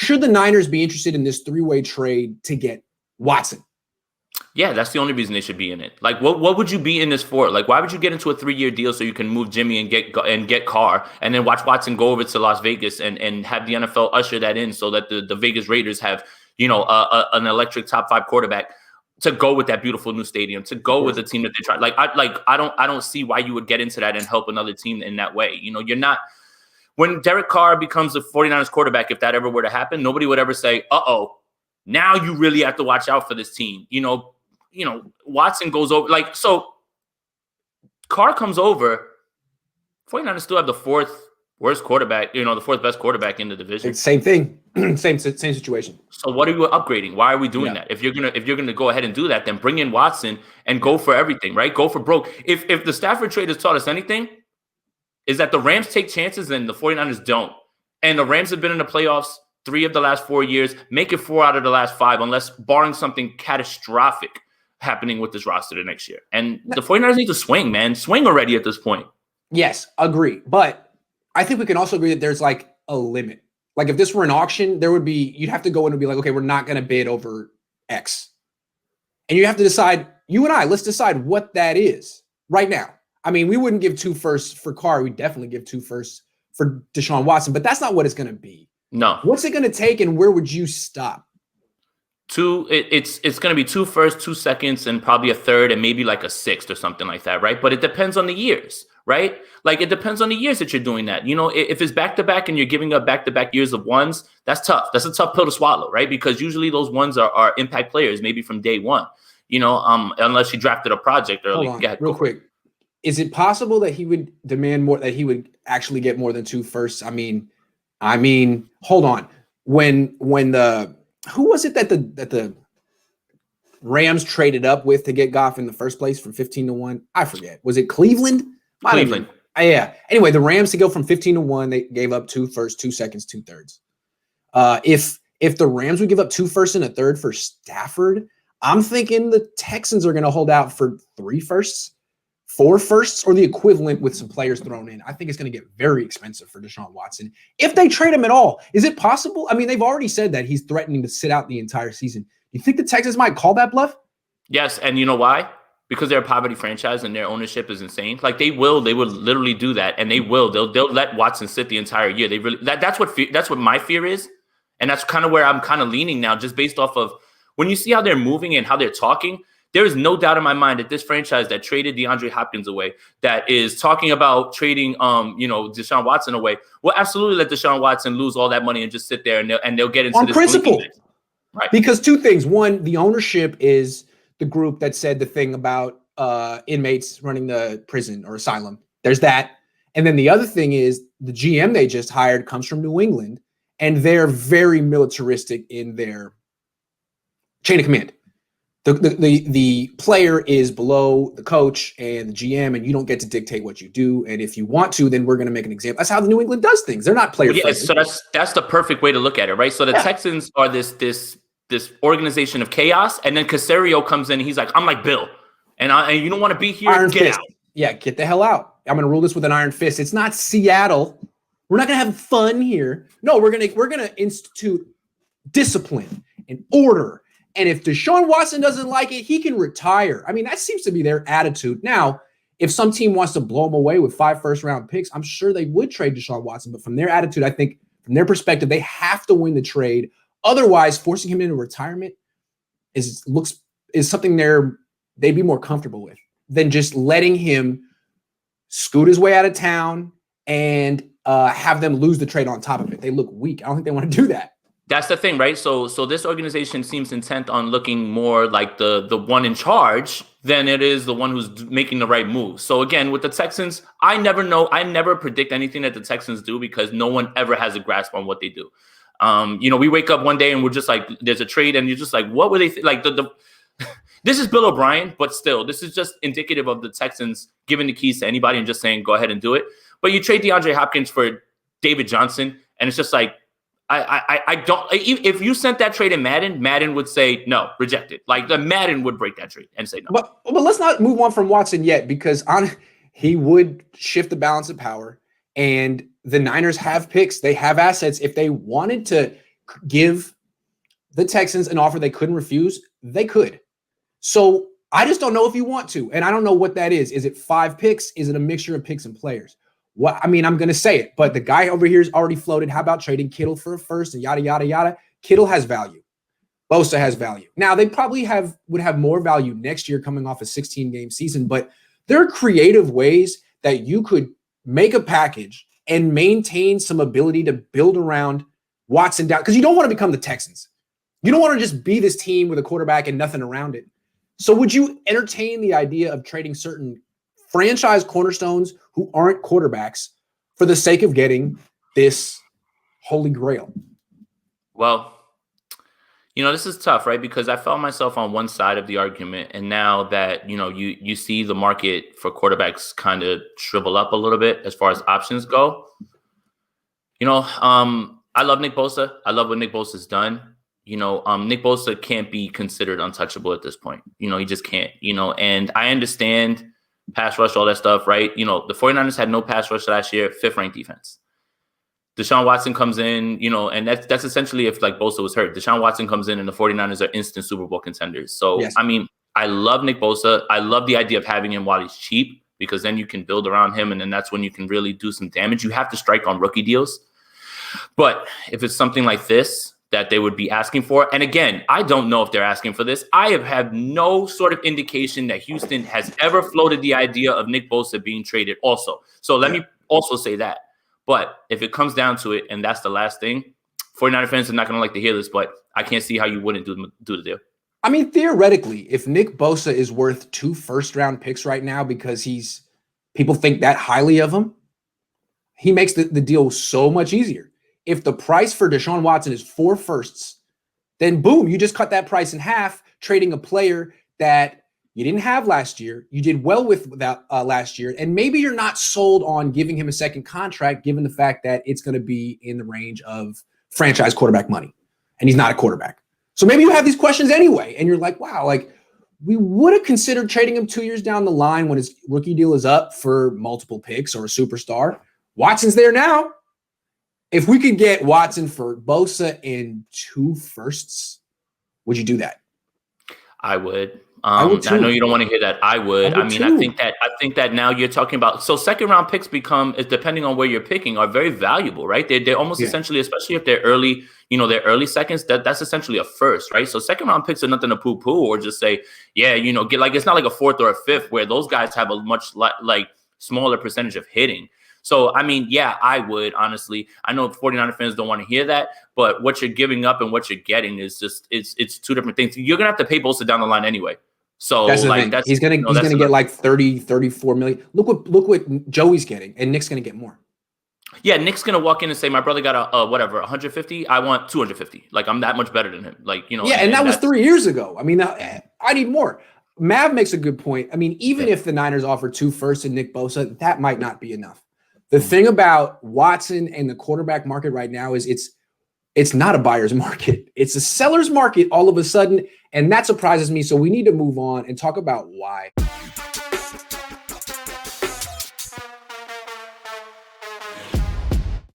Should the Niners be interested in this three-way trade to get Watson? Yeah, that's the only reason they should be in it. Like, what would you be in this for? Like, why would you get into a 3-year deal so you can move Jimmy and get Carr, and then watch Watson go over to Las Vegas and have the NFL usher that in so that the Vegas Raiders have, an electric top 5 quarterback to go with that beautiful new stadium, to go with the team that they try. I don't see why you would get into that and help another team in that way. You're not. When Derek Carr becomes the 49ers quarterback, if that ever were to happen, nobody would ever say, "Uh-oh, now you really have to watch out for this team." Watson goes over. So Carr comes over, 49ers still have the 4th worst quarterback, the 4th best quarterback in the division. It's same thing. same situation. So what are we upgrading? Why are we doing that? If you're gonna go ahead and do that, then bring in Watson and go for everything, right? Go for broke. If the Stafford trade has taught us anything, is that the Rams take chances and the 49ers don't. And the Rams have been in the playoffs 3 of the last 4 years, make it 4 out of the last 5, unless barring something catastrophic happening with this roster the next year. And the 49ers need to swing, man. Swing already at this point. Yes, agree. But I think we can also agree that there's like a limit. Like if this were an auction, you'd have to go in and be like, okay, we're not going to bid over X. And you have to decide, let's decide what that is right now. I mean, we wouldn't give 2 firsts for Carr. We'd definitely give 2 firsts for Deshaun Watson, but that's not what it's going to be. No. What's it going to take and where would you stop? It's going to be 2 firsts, 2 seconds, and probably a 3rd and maybe like a 6th or something like that, right? But it depends on the years, right? Like it depends on the years that you're doing that. If it's back-to-back and you're giving up back-to-back years of ones, that's tough. That's a tough pill to swallow, right? Because usually those ones are impact players, maybe from day one, unless you drafted a project early. Hold on, real quick. Is it possible that he would demand more, that he would actually get more than 2 firsts? I mean, hold on. When who was it that the Rams traded up with to get Goff in the first place from 15-1? I forget. Was it Cleveland? Cleveland. Yeah. Anyway, the Rams to go from 15-1, they gave up 2 firsts, 2 seconds, 2 thirds. If the Rams would give up 2 firsts and a 3rd for Stafford, I'm thinking the Texans are going to hold out for 3 firsts. 4 firsts or the equivalent with some players thrown in. I think it's going to get very expensive for Deshaun Watson if they trade him at all. Is it possible? I mean, they've already said that he's threatening to sit out the entire season. You think the Texans might call that bluff? Yes, and you know why? Because they're a poverty franchise and their ownership is insane. Like they would literally do that, and they'll let Watson sit the entire year. That's what my fear is, and that's kind of where I'm kind of leaning now, just based off of when you see how they're moving and how they're talking. There is no doubt in my mind that this franchise that traded DeAndre Hopkins away, that is talking about trading, Deshaun Watson away, will absolutely let Deshaun Watson lose all that money and just sit there and they'll get into on this principle. Right. Because 2 things. One, the ownership is the group that said the thing about inmates running the prison or asylum. There's that. And then the other thing is the GM they just hired comes from New England, and they're very militaristic in their chain of command. The player is below the coach and the GM, and you don't get to dictate what you do. And if you want to, then we're going to make an example. That's how the New England does things. They're not player friendly. So that's the perfect way to look at it, right? So the Texans are this organization of chaos, and then Caserio comes in. And he's like, I'm like Bill, and you don't want to be here. Iron get fist. out. Yeah, get the hell out. I'm going to rule this with an iron fist. It's not Seattle. We're not going to have fun here. No, we're going to institute discipline and order. And if Deshaun Watson doesn't like it, he can retire. I mean, that seems to be their attitude. Now, if some team wants to blow him away with 5 first-round picks, I'm sure they would trade Deshaun Watson. But from their attitude, I think from their perspective, they have to win the trade. Otherwise, forcing him into retirement is something they'd be more comfortable with than just letting him scoot his way out of town and have them lose the trade on top of it. They look weak. I don't think they want to do that. That's the thing, right? So this organization seems intent on looking more like the one in charge than it is the one who's making the right move. So again, with the Texans, I never know. I never predict anything that the Texans do because no one ever has a grasp on what they do. We wake up one day and we're just like, there's a trade, and you're just like, what were they like? This is Bill O'Brien, but still, this is just indicative of the Texans giving the keys to anybody and just saying, go ahead and do it. But you trade DeAndre Hopkins for David Johnson, and it's just like, I don't. If you sent that trade in Madden would say no, reject it. Like the Madden would break that trade and say no. But let's not move on from Watson yet, because he would shift the balance of power, and the Niners have picks. They have assets. If they wanted to give the Texans an offer they couldn't refuse, they could. So I just don't know if you want to. And I don't know what that is. Is it 5 picks? Is it a mixture of picks and players? What I mean, I'm going to say it, but the guy over here is already floated. How about trading Kittle for a first and yada, yada, yada? Kittle has value. Bosa has value. Now, they probably would have more value next year coming off a 16-game season, but there are creative ways that you could make a package and maintain some ability to build around Watson down, because you don't want to become the Texans. You don't want to just be this team with a quarterback and nothing around it. So would you entertain the idea of trading certain franchise cornerstones who aren't quarterbacks for the sake of getting this holy grail? Well, this is tough, right? Because I found myself on one side of the argument, and now that, you see the market for quarterbacks kind of shrivel up a little bit as far as options go. I love Nick Bosa. I love what Nick Bosa's done. Nick Bosa can't be considered untouchable at this point. He just can't, and I understand pass rush, all that stuff, right? The 49ers had no pass rush last year, 5th ranked defense. Deshaun Watson comes in, and that's essentially if like Bosa was hurt. Deshaun Watson comes in and the 49ers are instant Super Bowl contenders. So, yes. I mean, I love Nick Bosa. I love the idea of having him while he's cheap, because then you can build around him, and then that's when you can really do some damage. You have to strike on rookie deals. But if it's something like this that they would be asking for, and again, I don't know if they're asking for this. I have had no sort of indication that Houston has ever floated the idea of Nick Bosa being traded also. So let me also say that. But if it comes down to it, and that's the last thing, 49er fans are not going to like to hear this, but I can't see how you wouldn't do the deal. I mean, theoretically, if Nick Bosa is worth 2 first-round picks right now because people think that highly of him, he makes the deal so much easier. If the price for Deshaun Watson is 4 firsts, then boom, you just cut that price in half, trading a player that you didn't have last year. You did well with that last year. And maybe you're not sold on giving him a second contract, given the fact that it's going to be in the range of franchise quarterback money. And he's not a quarterback. So maybe you have these questions anyway. And you're like, wow, like we would have considered trading him 2 years down the line when his rookie deal is up for multiple picks or a superstar. Watson's there now. If we could get Watson for Bosa in 2 firsts, would you do that? I would. I know you don't want to hear that. I would. I mean, I think that now you're talking about, so second round picks depending on where you're picking, are very valuable, right? They're almost essentially, especially if they're early, they're early seconds, that's essentially a first, right? So second round picks are nothing to poo or just say, get like, it's not like a 4th or a 5th where those guys have a much like smaller percentage of hitting. So, I mean, I would, honestly. I know 49er fans don't want to hear that, but what you're giving up and what you're getting is just, it's 2 different things. You're going to have to pay Bosa down the line anyway. So that's he's going to get like 30, 34 million. Look what Joey's getting, and Nick's going to get more. Yeah, Nick's going to walk in and say, my brother got a 150. I want 250. Like, I'm that much better than him. Like, Yeah, and that was 3 years ago. I mean, I need more. Mav makes a good point. I mean, even if the Niners offer 2 firsts and Nick Bosa, that might not be enough. The thing about Watson and the quarterback market right now is it's not a buyer's market. It's a seller's market all of a sudden, and that surprises me. So we need to move on and talk about why.